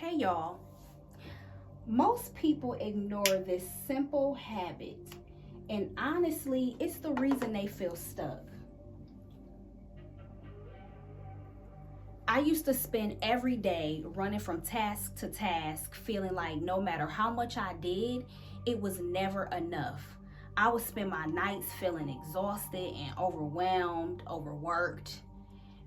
Hey y'all, most people ignore this simple habit, and honestly, it's the reason they feel stuck. I used to spend every day running from task to task, feeling like no matter how much I did, it was never enough. I would spend my nights feeling exhausted and overwhelmed, overworked.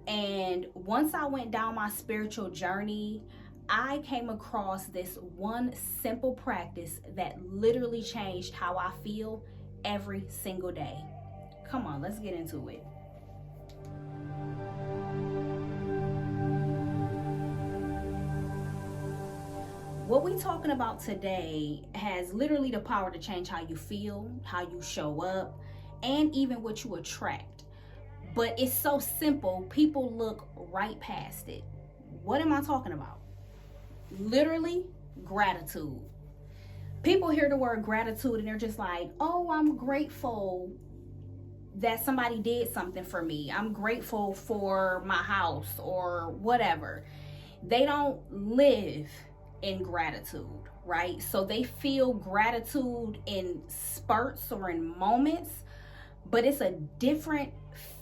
And once I went down my spiritual journey, I came across this one simple practice that literally changed how I feel every single day. Come on, let's get into it. What we're talking about today has literally the power to change how you feel, how you show up, and even what you attract. But it's so simple, people look right past it. What am I talking about? Literally, gratitude. People hear the word gratitude and they're just like, oh, I'm grateful that somebody did something for me. I'm grateful for my house or whatever. They don't live in gratitude, right? So they feel gratitude in spurts or in moments, but it's a different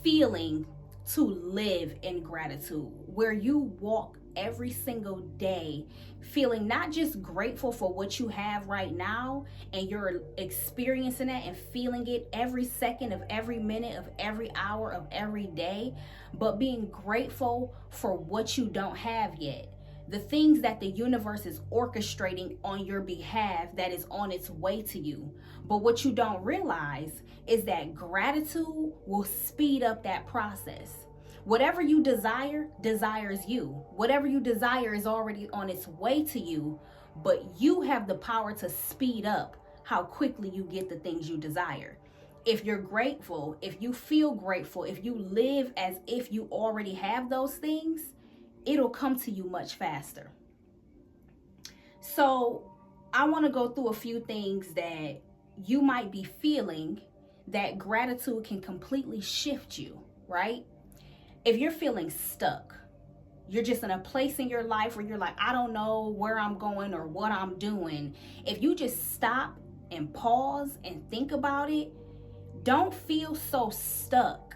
feeling to live in gratitude, where you walk every single day feeling not just grateful for what you have right now and you're experiencing that and feeling it every second of every minute of every hour of every day, but being grateful for what you don't have yet. The things that the universe is orchestrating on your behalf that is on its way to you. But what you don't realize is that gratitude will speed up that process. Whatever you desire, desires you. Whatever you desire is already on its way to you, but you have the power to speed up how quickly you get the things you desire. If you're grateful, if you feel grateful, if you live as if you already have those things, it'll come to you much faster. So I want to go through a few things that you might be feeling that gratitude can completely shift you, right? If you're feeling stuck, you're just in a place in your life where you're like, I don't know where I'm going or what I'm doing. If you just stop and pause and think about it, don't feel so stuck.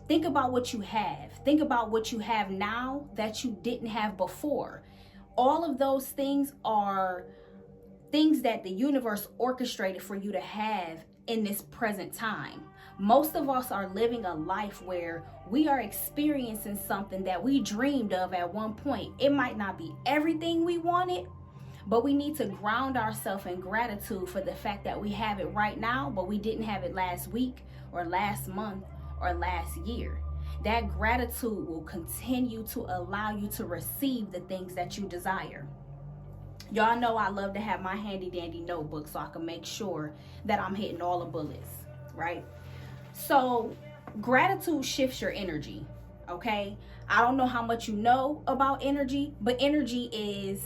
Think about what you have. Think about what you have now that you didn't have before. All of those things are things that the universe orchestrated for you to have in this present time. Most of us are living a life where we are experiencing something that we dreamed of at one point. It might not be everything we wanted, but we need to ground ourselves in gratitude for the fact that we have it right now, but we didn't have it last week or last month or last year. That gratitude will continue to allow you to receive the things that you desire. Y'all know I love to have my handy dandy notebook so I can make sure that I'm hitting all the bullets, right? So gratitude shifts your energy, okay? I don't know how much you know about energy, but energy is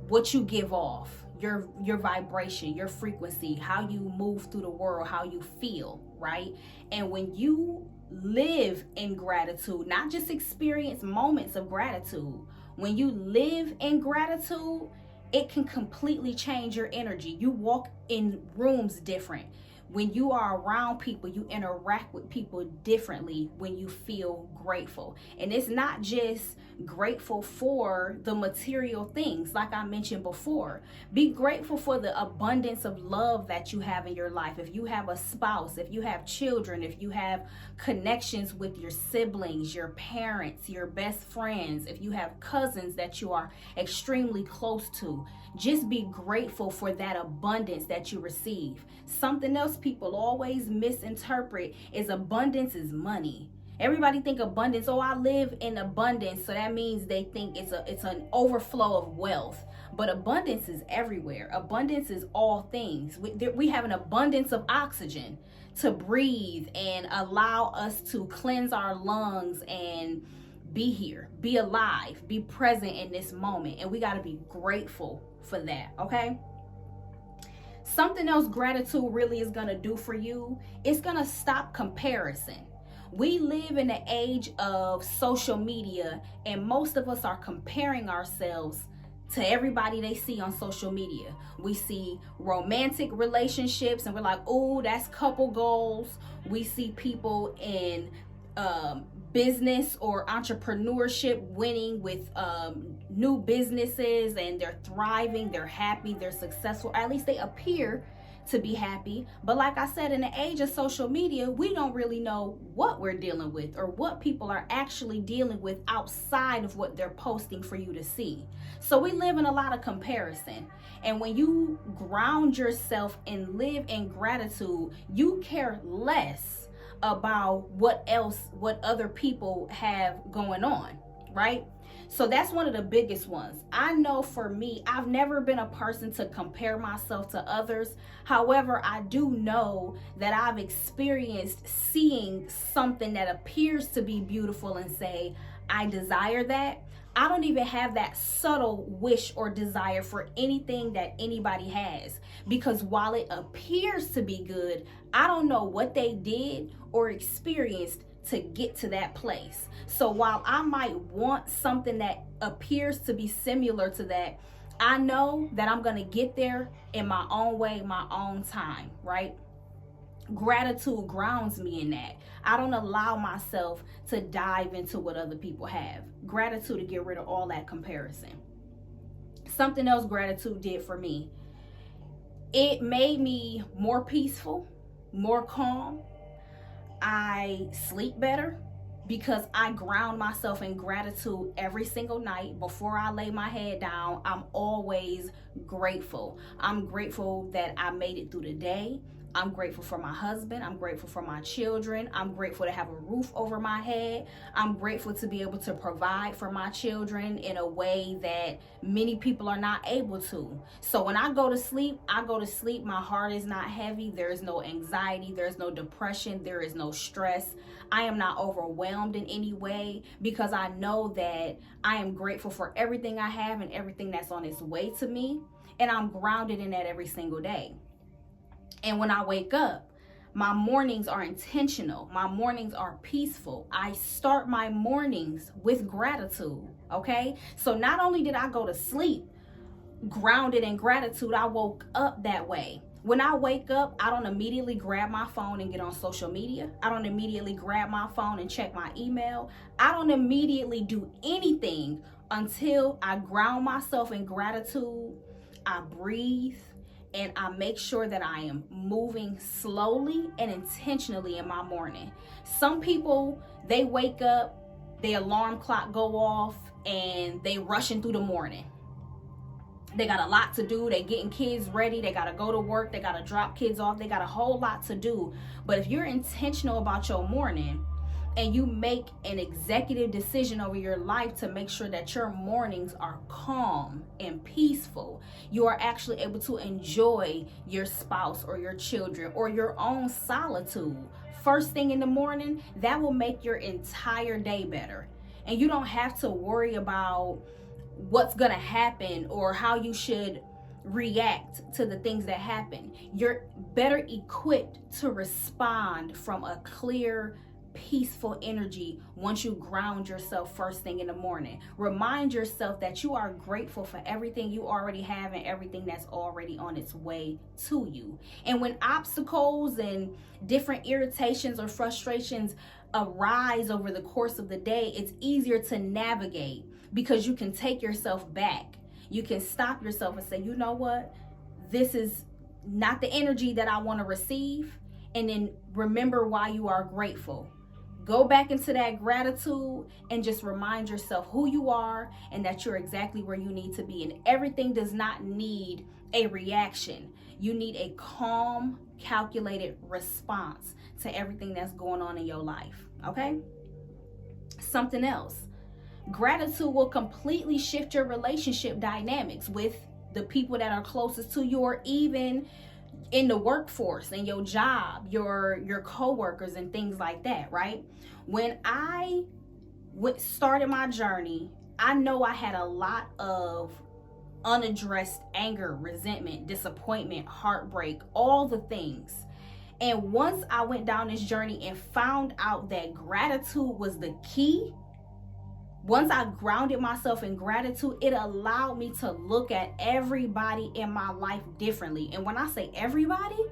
what you give off, your vibration, your frequency, how you move through the world, how you feel, right? And when you live in gratitude, not just experience moments of gratitude, when you live in gratitude, it can completely change your energy. You walk in rooms different. When you are around people, you interact with people differently when you feel grateful. And it's not just grateful for the material things, like I mentioned before. Be grateful for the abundance of love that you have in your life. If you have a spouse, if you have children, if you have connections with your siblings, your parents, your best friends, if you have cousins that you are extremely close to, just be grateful for that abundance that you receive. Something else people always misinterpret is abundance is money. Everybody think abundance, oh, I live in abundance, so that means they think it's an overflow of wealth. But abundance is everywhere. Abundance is all things. We have an abundance of oxygen to breathe and allow us to cleanse our lungs and be here, be alive, be present in this moment. And we got to be grateful for that, okay? Something else gratitude really is going to do for you, it's going to stop comparison. We live in the age of social media, and most of us are comparing ourselves to everybody they see on social media. We see romantic relationships and we're like, oh, that's couple goals. We see people in business or entrepreneurship winning with new businesses, and they're thriving, they're happy, they're successful, or at least they appear to be happy. But like I said, in the age of social media, we don't really know what we're dealing with or what people are actually dealing with outside of what they're posting for you to see. So we live in a lot of comparison. And when you ground yourself and live in gratitude, you care less about what other people have going on, right? So that's one of the biggest ones. I know for me, I've never been a person to compare myself to others. However, I do know that I've experienced seeing something that appears to be beautiful and say, I desire that. I don't even have that subtle wish or desire for anything that anybody has, because while it appears to be good, I don't know what they did or experienced to get to that place. So while I might want something that appears to be similar to that, I know that I'm going to get there in my own way, my own time, right? Gratitude grounds me in that. I don't allow myself to dive into what other people have. Gratitude to get rid of all that comparison. Something else gratitude did for me, it made me more peaceful, more calm. I sleep better because I ground myself in gratitude every single night. Before I lay my head down, I'm always grateful. I'm grateful that I made it through the day. I'm grateful for my husband. I'm grateful for my children. I'm grateful to have a roof over my head. I'm grateful to be able to provide for my children in a way that many people are not able to. So when I go to sleep, my heart is not heavy. There is no anxiety. There is no depression. There is no stress. I am not overwhelmed in any way because I know that I am grateful for everything I have and everything that's on its way to me. And I'm grounded in that every single day. And when I wake up, my mornings are intentional. My mornings are peaceful. I start my mornings with gratitude, okay? So not only did I go to sleep grounded in gratitude, I woke up that way. When I wake up, I don't immediately grab my phone and get on social media. I don't immediately grab my phone and check my email. I don't immediately do anything until I ground myself in gratitude. I breathe. And I make sure that I am moving slowly and intentionally in my morning. Some people, they wake up, their alarm clock go off, and they rushing through the morning. They got a lot to do. They getting kids ready. They got to go to work. They got to drop kids off. They got a whole lot to do. But if you're intentional about your morning, and you make an executive decision over your life to make sure that your mornings are calm and peaceful, you are actually able to enjoy your spouse or your children or your own solitude first thing in the morning. That will make your entire day better. And you don't have to worry about what's going to happen or how you should react to the things that happen. You're better equipped to respond from a clear, peaceful energy once you ground yourself first thing in the morning. Remind yourself that you are grateful for everything you already have and everything that's already on its way to you. And when obstacles and different irritations or frustrations arise over the course of the day, it's easier to navigate because you can take yourself back. You can stop yourself and say, you know what? This is not the energy that I want to receive. And then remember why you are grateful. Go back into that gratitude and just remind yourself who you are and that you're exactly where you need to be. And everything does not need a reaction. You need a calm, calculated response to everything that's going on in your life. Okay? Something else. Gratitude will completely shift your relationship dynamics with the people that are closest to you, or even in the workforce and your job, your coworkers and things like that, right? When I started my journey, I know I had a lot of unaddressed anger, resentment, disappointment, heartbreak, all the things. And once I went down this journey and found out that gratitude was the key, Once I grounded myself in gratitude, it allowed me to look at everybody in my life differently. And when I say everybody,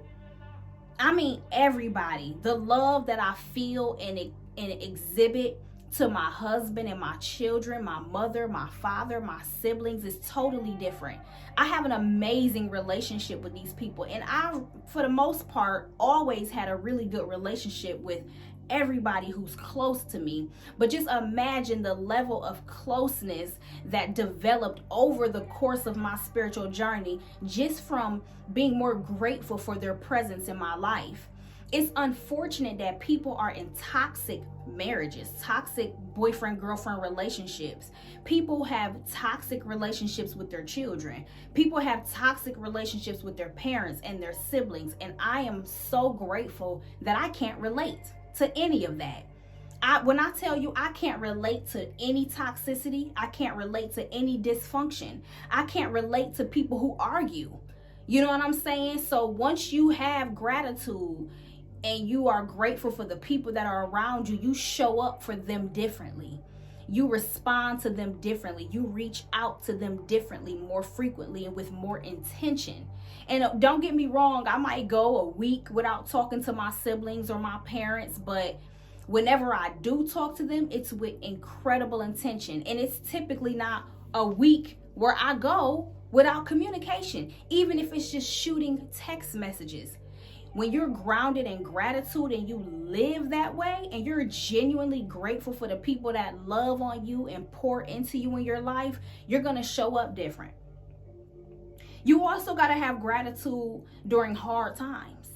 I mean everybody. The love that I feel and exhibit to my husband and my children, my mother, my father, my siblings is totally different. I have an amazing relationship with these people, and I, for the most part, always had a really good relationship with everybody who's close to me. But just imagine the level of closeness that developed over the course of my spiritual journey, just from being more grateful for their presence in my life. It's unfortunate that people are in toxic marriages, toxic boyfriend-girlfriend relationships. People have toxic relationships with their children. People have toxic relationships with their parents and their siblings. And I am so grateful that I can't relate to any of that. When I tell you I can't relate to any toxicity, I can't relate to any dysfunction. I can't relate to people who argue. You know what I'm saying? So once you have gratitude and you are grateful for the people that are around you, you show up for them differently. You respond to them differently. You reach out to them differently, more frequently, and with more intention. And don't get me wrong, I might go a week without talking to my siblings or my parents, but whenever I do talk to them, it's with incredible intention. And it's typically not a week where I go without communication, even if it's just shooting text messages. When you're grounded in gratitude and you live that way, and you're genuinely grateful for the people that love on you and pour into you in your life, you're going to show up different. You also got to have gratitude during hard times.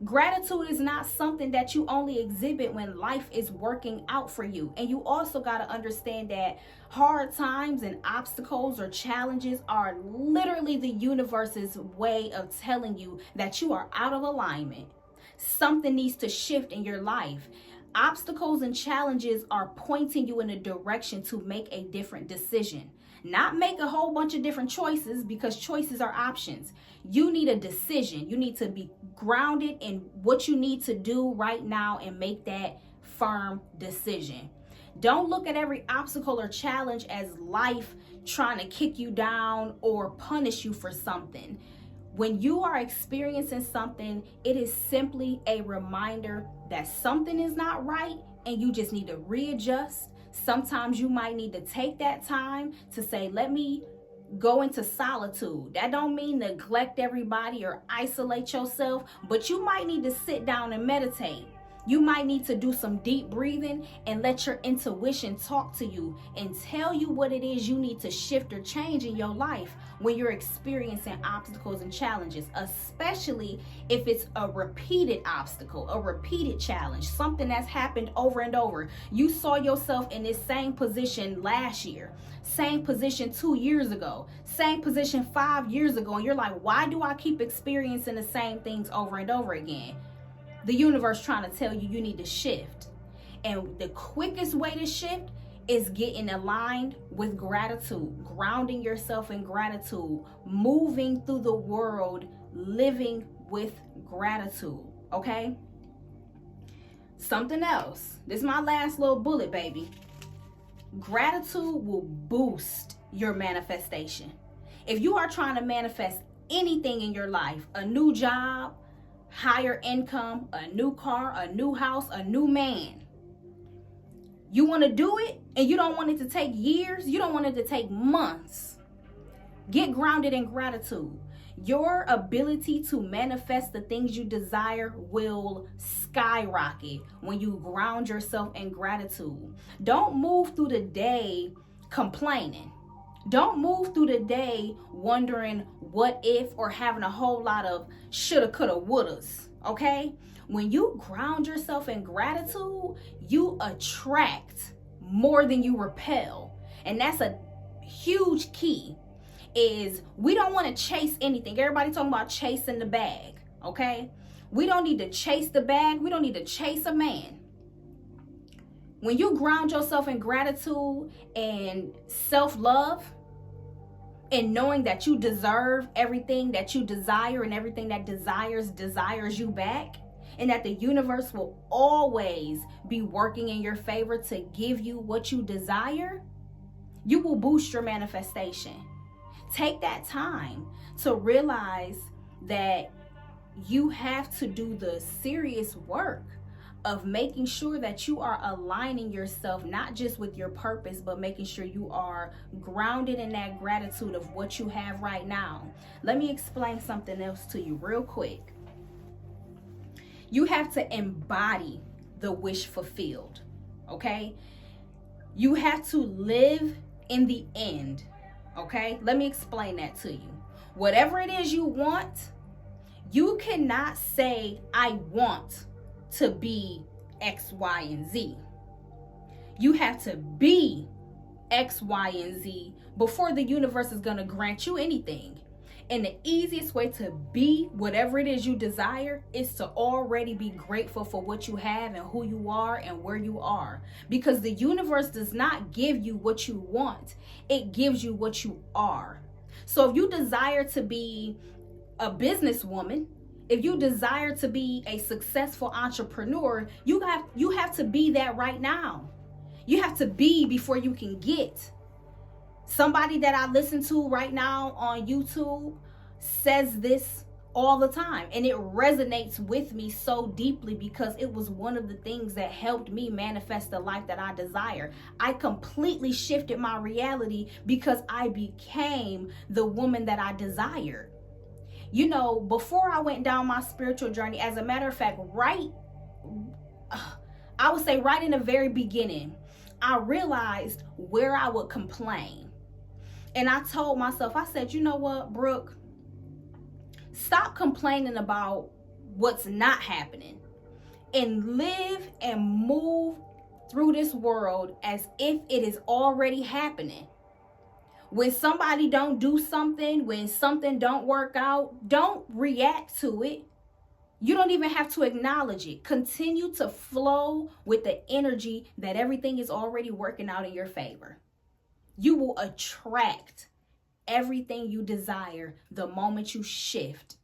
Gratitude is not something that you only exhibit when life is working out for you. And you also got to understand that hard times and obstacles or challenges are literally the universe's way of telling you that you are out of alignment. Something needs to shift in your life. Obstacles and challenges are pointing you in a direction to make a different decision. Not make a whole bunch of different choices, because choices are options. You need a decision. You need to be grounded in what you need to do right now and make that firm decision. Don't look at every obstacle or challenge as life trying to kick you down or punish you for something. When you are experiencing something, it is simply a reminder that something is not right and you just need to readjust. Sometimes you might need to take that time to say, let me go into solitude. That don't mean neglect everybody or isolate yourself, but you might need to sit down and meditate. You might need to do some deep breathing and let your intuition talk to you and tell you what it is you need to shift or change in your life when you're experiencing obstacles and challenges, especially if it's a repeated obstacle, a repeated challenge, something that's happened over and over. You saw yourself in this same position last year, same position 2 years ago, same position 5 years ago, and you're like, why do I keep experiencing the same things over and over again? The universe trying to tell you you need to shift. And the quickest way to shift is getting aligned with gratitude, grounding yourself in gratitude, moving through the world, living with gratitude, okay? Something else. This is my last little bullet, baby. Gratitude will boost your manifestation. If you are trying to manifest anything in your life, a new job, higher income, a new car, a new house, a new man, you want to do it and you don't want it to take years, you don't want it to take months. Get grounded in gratitude. Your ability to manifest the things you desire will skyrocket when you ground yourself in gratitude. Don't move through the day complaining. Don't move through the day wondering what if or having a whole lot of shoulda, coulda, wouldas, okay? When you ground yourself in gratitude, you attract more than you repel. And that's a huge key, is we don't want to chase anything. Everybody talking about chasing the bag, okay? We don't need to chase the bag. We don't need to chase a man. When you ground yourself in gratitude and self-love, and knowing that you deserve everything that you desire and everything that desires you back, and that the universe will always be working in your favor to give you what you desire, you will boost your manifestation. Take that time to realize that you have to do the serious work of making sure that you are aligning yourself not just with your purpose, but making sure you are grounded in that gratitude of what you have right now. Let me explain something else to you real quick. You have to embody the wish fulfilled, okay? You have to live in the end, okay? Let me explain that to you. Whatever it is you want, you cannot say, I want to be X, Y, and Z. You have to be X, Y, and Z before the universe is going to grant you anything. And the easiest way to be whatever it is you desire is to already be grateful for what you have and who you are and where you are. Because the universe does not give you what you want. It gives you what you are. So if you desire to be a businesswoman, if you desire to be a successful entrepreneur, you have to be that right now. You have to be before you can get. Somebody that I listen to right now on YouTube says this all the time, and it resonates with me so deeply because it was one of the things that helped me manifest the life that I desire. I completely shifted my reality because I became the woman that I desired. You know, before I went down my spiritual journey, as a matter of fact, I would say right in the very beginning, I realized where I would complain. And I told myself, I said, you know what, Brooke, stop complaining about what's not happening and live and move through this world as if it is already happening. When somebody don't do something, when something don't work out, don't react to it. You don't even have to acknowledge it. Continue to flow with the energy that everything is already working out in your favor. You will attract everything you desire the moment you shift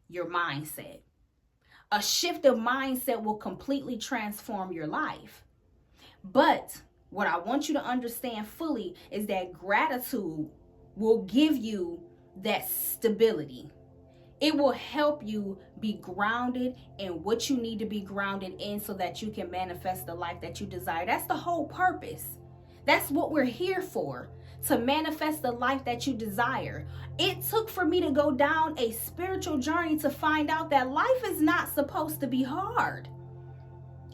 your mindset. A shift of mindset will completely transform your life. But what I want you to understand fully is that gratitude will give you that stability. It will help you be grounded in what you need to be grounded in so that you can manifest the life that you desire. That's the whole purpose. That's what we're here for, to manifest the life that you desire. It took for me to go down a spiritual journey to find out that life is not supposed to be hard.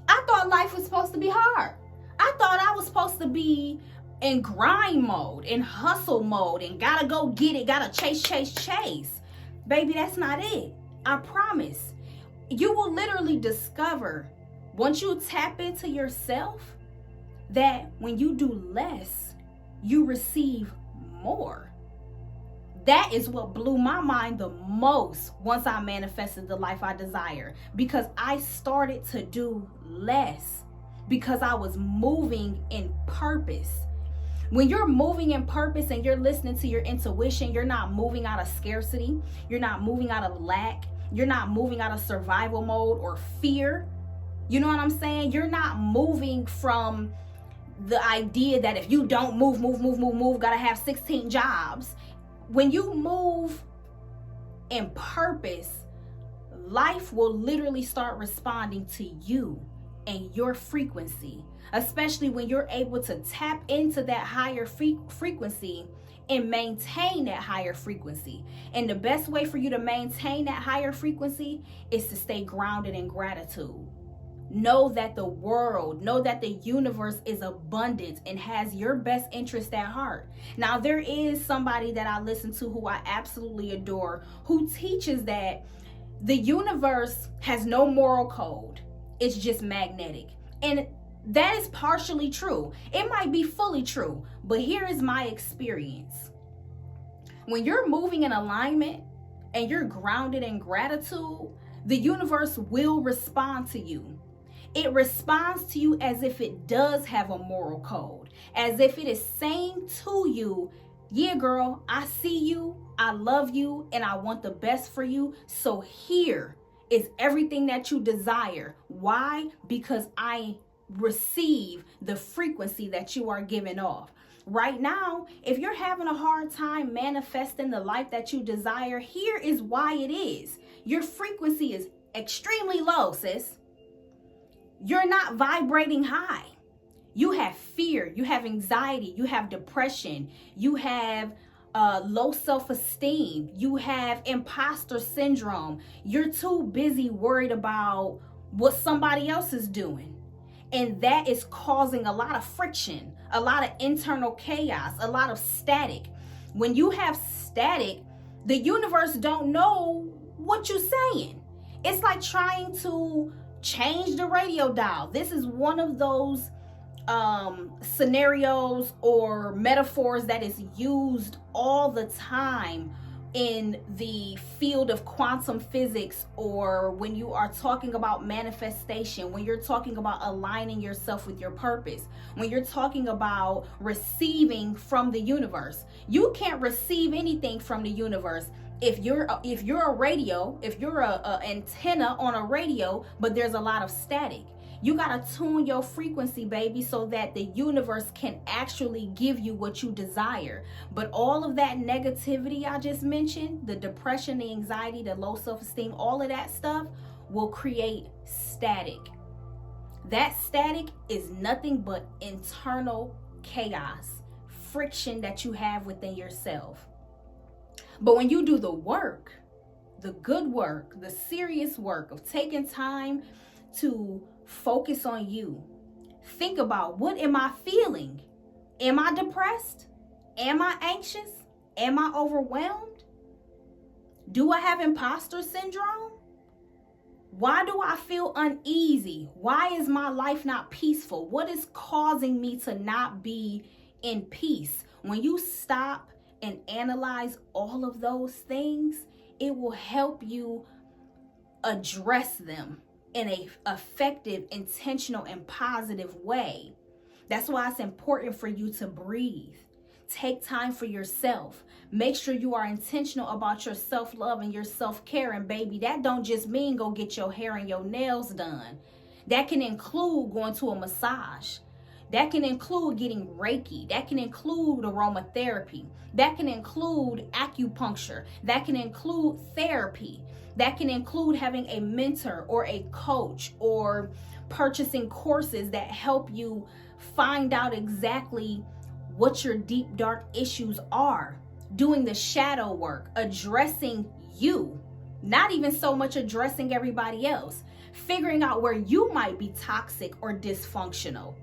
I thought life was supposed to be hard. I thought I was supposed to be in grind mode, in hustle mode, and gotta go get it, gotta chase. Baby, that's not it. I promise. You will literally discover, once you tap into yourself, that when you do less, you receive more. That is what blew my mind the most once I manifested the life I desire, because I started to do less because I was moving in purpose. When you're moving in purpose and you're listening to your intuition, you're not moving out of scarcity, you're not moving out of lack, you're not moving out of survival mode or fear. You know what I'm saying? You're not moving from the idea that if you don't move, gotta have 16 jobs. When you move in purpose, life will literally start responding to you and your frequency, especially when you're able to tap into that higher frequency and maintain that higher frequency. And the best way for you to maintain that higher frequency is to stay grounded in gratitude. Know that the world, know that the universe is abundant and has your best interest at heart. Now, there is somebody that I listen to who I absolutely adore, who teaches that the universe has no moral code. It's just magnetic. And that is partially true. It might be fully true, but here is my experience. When you're moving in alignment and you're grounded in gratitude, the universe will respond to you. It responds to you as if it does have a moral code, as if it is saying to you, yeah, girl, I see you, I love you, and I want the best for you. So here is everything that you desire. Why? Because I receive the frequency that you are giving off. Right now, if you're having a hard time manifesting the life that you desire, here is why it is. Your frequency is extremely low, sis. You're not vibrating high. You have fear, you have anxiety, you have depression, you have low self-esteem, you have imposter syndrome. You're too busy worried about what somebody else is doing. And that is causing a lot of friction, a lot of internal chaos, a lot of static. When you have static, the universe don't know what you're saying. It's like trying to change the radio dial. This is one of those scenarios or metaphors that is used all the time in the field of quantum physics, or when you are talking about manifestation, when you're talking about aligning yourself with your purpose, when you're talking about receiving from the universe. You can't receive anything from the universe if you're a radio, if you're a antenna on a radio, but there's a lot of static. You got to tune your frequency, baby, so that the universe can actually give you what you desire. But all of that negativity I just mentioned, the depression, the anxiety, the low self-esteem, all of that stuff will create static. That static is nothing but internal chaos, friction that you have within yourself. But when you do the work, the good work, the serious work of taking time to focus on you. Think about, what am I feeling? Am I depressed? Am I anxious? Am I overwhelmed? Do I have imposter syndrome? Why do I feel uneasy? Why is my life not peaceful? What is causing me to not be in peace? When you stop and analyze all of those things, it will help you address them in a effective, intentional, and positive way. That's why it's important for you to breathe. Take time for yourself. Make sure you are intentional about your self-love and your self-care. And baby, that don't just mean go get your hair and your nails done. That can include going to a massage. That can include getting Reiki. That can include aromatherapy. That can include acupuncture. That can include therapy. That can include having a mentor or a coach, or purchasing courses that help you find out exactly what your deep, dark issues are. Doing the shadow work, addressing you, not even so much addressing everybody else. Figuring out where you might be toxic or dysfunctional.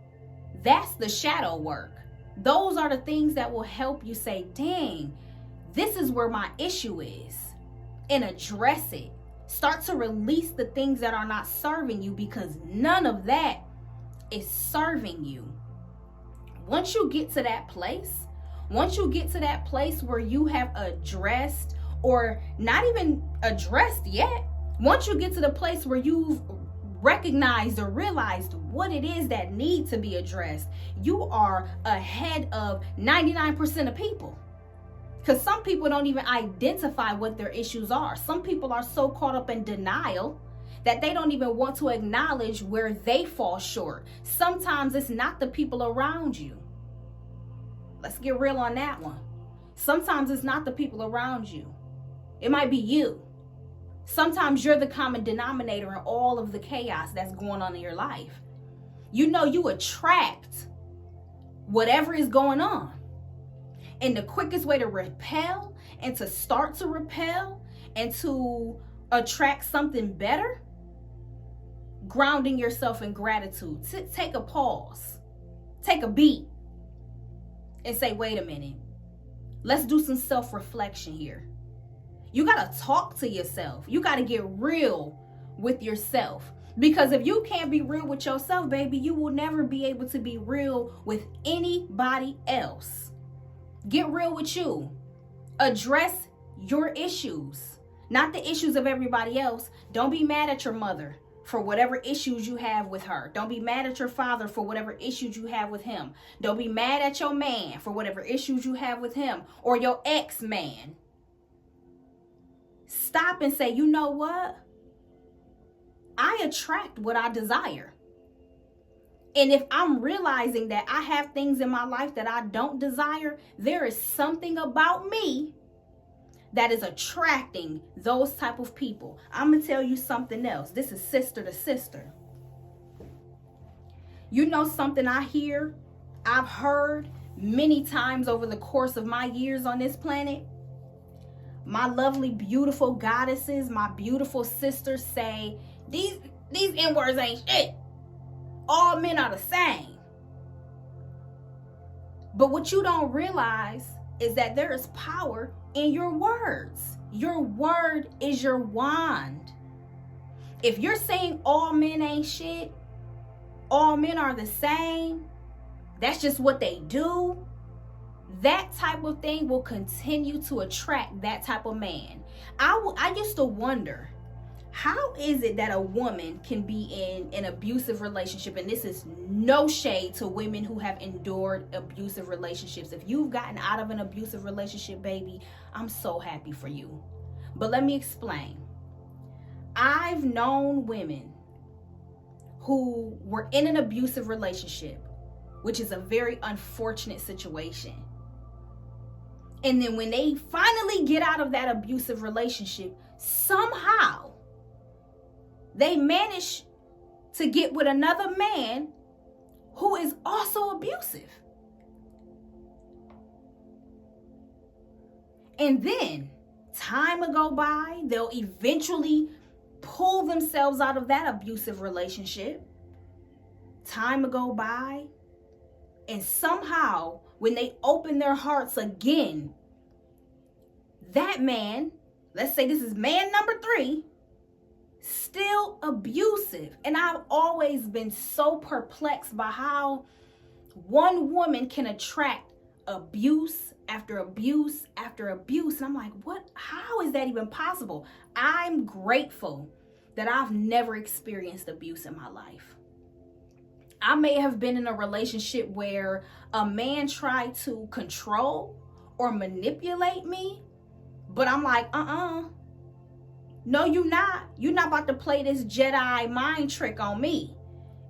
That's the shadow work. Those are the things that will help you say, dang, this is where my issue is. And address it. Start to release the things that are not serving you, because none of that is serving you. Once you get to that place where you have addressed, or not even addressed yet, once you get to the place where you've recognized or realized what it is that needs to be addressed, you are ahead of 99% of people. Because some people don't even identify what their issues are. Some people are so caught up in denial that they don't even want to acknowledge where they fall short. Sometimes it's not the people around you. Let's get real on that one. Sometimes it's not the people around you. It might be you. Sometimes you're the common denominator in all of the chaos that's going on in your life. You know, you attract whatever is going on. And the quickest way to repel and to start to repel and to attract something better, grounding yourself in gratitude. Take a pause, take a beat, and say, wait a minute, let's do some self-reflection here. You got to talk to yourself. You got to get real with yourself. Because if you can't be real with yourself, baby, you will never be able to be real with anybody else. Get real with you. Address your issues, not the issues of everybody else. Don't be mad at your mother for whatever issues you have with her. Don't be mad at your father for whatever issues you have with him. Don't be mad at your man for whatever issues you have with him, or your ex-man. Stop and say, you know what? I attract what I desire. And if I'm realizing that I have things in my life that I don't desire, there is something about me that is attracting those type of people. I'm going to tell you something else. This is sister to sister. You know something I've heard many times over the course of my years on this planet? My lovely, beautiful goddesses, my beautiful sisters say, these N-words ain't shit. All men are the same. But what you don't realize is that there is power in your words. Your word is your wand. If you're saying all men ain't shit, all men are the same, that's just what they do, that type of thing will continue to attract that type of man. I used to wonder, how is it that a woman can be in an abusive relationship? And this is no shade to women who have endured abusive relationships. If you've gotten out of an abusive relationship, baby, I'm so happy for you. But let me explain. I've known women who were in an abusive relationship, which is a very unfortunate situation. And then when they finally get out of that abusive relationship, somehow they manage to get with another man who is also abusive. And then time will go by, they'll eventually pull themselves out of that abusive relationship. Time will go by, and somehow when they open their hearts again, that man, let's say this is man number 3, still abusive. And I've always been so perplexed by how one woman can attract abuse after abuse after abuse. And I'm like, how is that even possible? I'm grateful that I've never experienced abuse in my life. I may have been in a relationship where a man tried to control or manipulate me, but I'm like, no, you're not. You're not about to play this Jedi mind trick on me.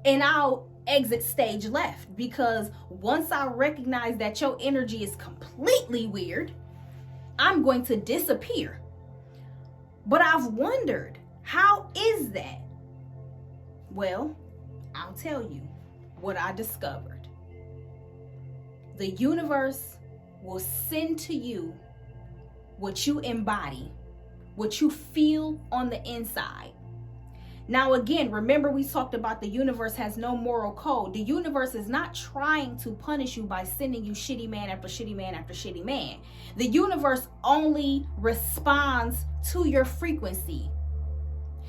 And I'll exit stage left, because once I recognize that your energy is completely weird, I'm going to disappear. But I've wondered, how is that? Well, I'll tell you what I discovered. The universe will send to you what you embody, what you feel on the inside. Now, again, remember we talked about the universe has no moral code. The universe is not trying to punish you by sending you shitty man after shitty man after shitty man. The universe only responds to your frequency.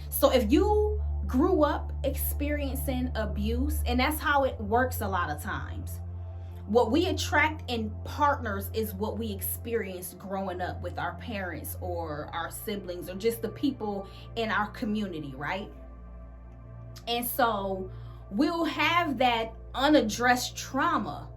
So if you grew up experiencing abuse, and that's how it works a lot of times, what we attract in partners is what we experienced growing up with our parents or our siblings or just the people in our community, right? And so we'll have that unaddressed trauma.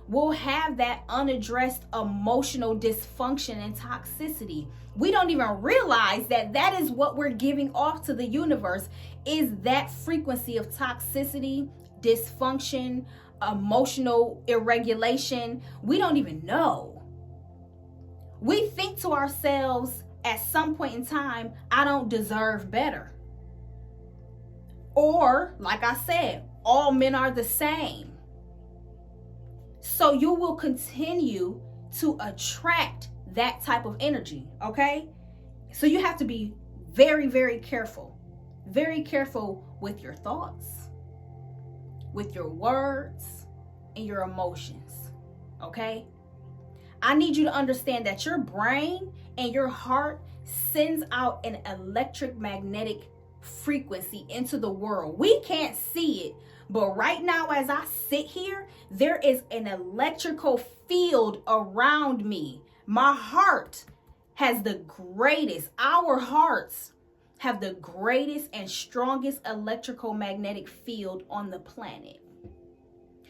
We'll have that unaddressed emotional dysfunction and toxicity. We don't even realize that that is what we're giving off to the universe, is that frequency of toxicity, dysfunction, emotional irregulation. We don't even know. We think to ourselves at some point in time, I don't deserve better. Or, like I said, all men are the same. So you will continue to attract that type of energy, okay? So you have to be very, very careful. Very careful with your thoughts, with your words, and your emotions, okay? I need you to understand that your brain and your heart sends out an electromagnetic frequency into the world. We can't see it, but right now as I sit here, there is an electrical field around me. My heart has the greatest, our hearts have the greatest and strongest electrical magnetic field on the planet.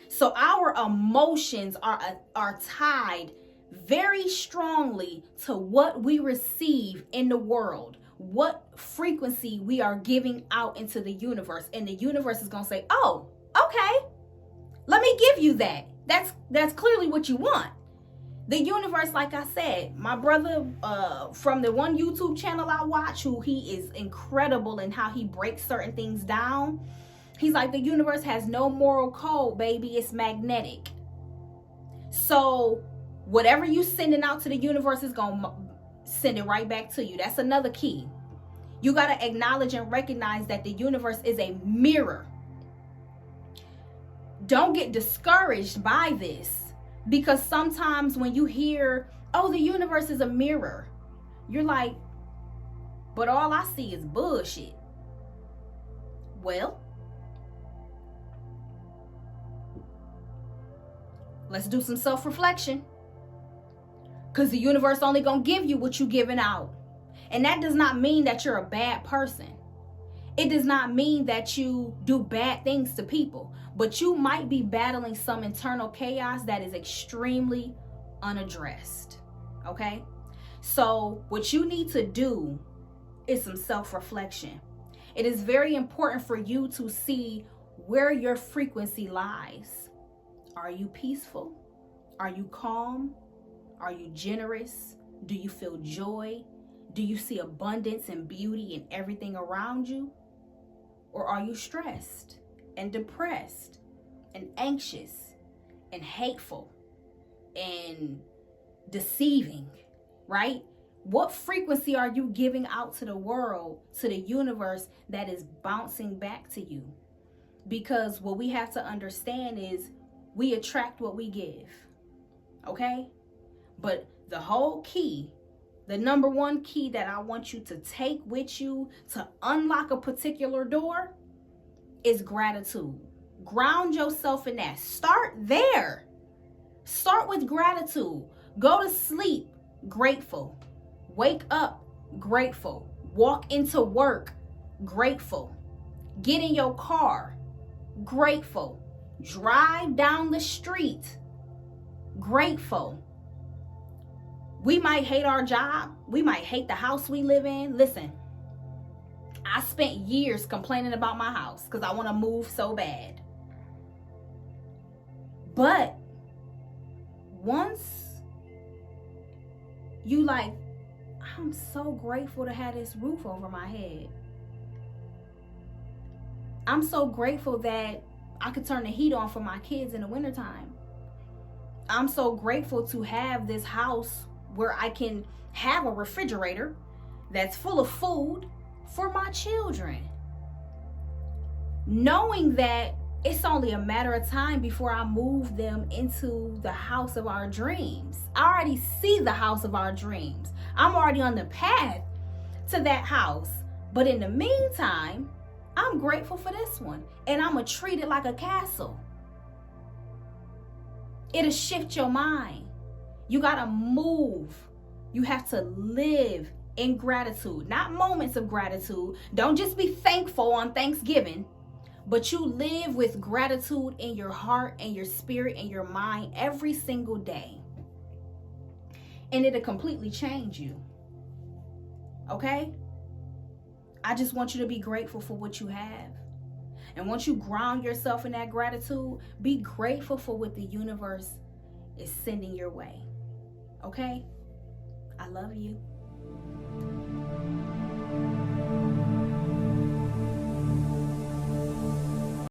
So our emotions are tied very strongly to what we receive in the world. what frequency we are giving out into the universe. And the universe is going to say, oh, okay, let me give you that. That's clearly what you want. The universe, like I said, my brother from the one YouTube channel I watch, who he is incredible in how he breaks certain things down. He's like, the universe has no moral code, baby. It's magnetic. So whatever you sending out to the universe is going to send it right back to you. That's another key. You got to acknowledge and recognize that the universe is a mirror. Don't get discouraged by this, because sometimes when you hear, oh, the universe is a mirror, you're like, but all I see is bullshit. Well, let's do some self-reflection, because the universe only gonna give you what you giving out. And that does not mean that you're a bad person. It does not mean that you do bad things to people, but you might be battling some internal chaos that is extremely unaddressed. Okay? So what you need to do is some self-reflection. It is very important for you to see where your frequency lies. Are you peaceful? Are you calm? Are you generous? Do you feel joy? Do you see abundance and beauty in everything around you? Or are you stressed and depressed and anxious and hateful and deceiving, right? What frequency are you giving out to the world, to the universe, that is bouncing back to you? Because what we have to understand is we attract what we give, okay? But the whole key, the number one key that I want you to take with you to unlock a particular door is gratitude. Ground yourself in that. Start there. Start with gratitude. Go to sleep grateful. Wake up grateful. Walk into work grateful. Get in your car grateful. Drive down the street grateful. We might hate our job. We might hate the house we live in. Listen, I spent years complaining about my house because I want to move so bad. But once you like, I'm so grateful to have this roof over my head. I'm so grateful that I could turn the heat on for my kids in the wintertime. I'm so grateful to have this house where I can have a refrigerator that's full of food for my children. Knowing that it's only a matter of time before I move them into the house of our dreams. I already see the house of our dreams. I'm already on the path to that house. But in the meantime, I'm grateful for this one. And I'm going to treat it like a castle. It'll shift your mind. You got to move. You have to live in gratitude, not moments of gratitude. Don't just be thankful on Thanksgiving, but you live with gratitude in your heart and your spirit and your mind every single day. And it'll completely change you. Okay? I just want you to be grateful for what you have. And once you ground yourself in that gratitude, be grateful for what the universe is sending your way. Okay? I love you.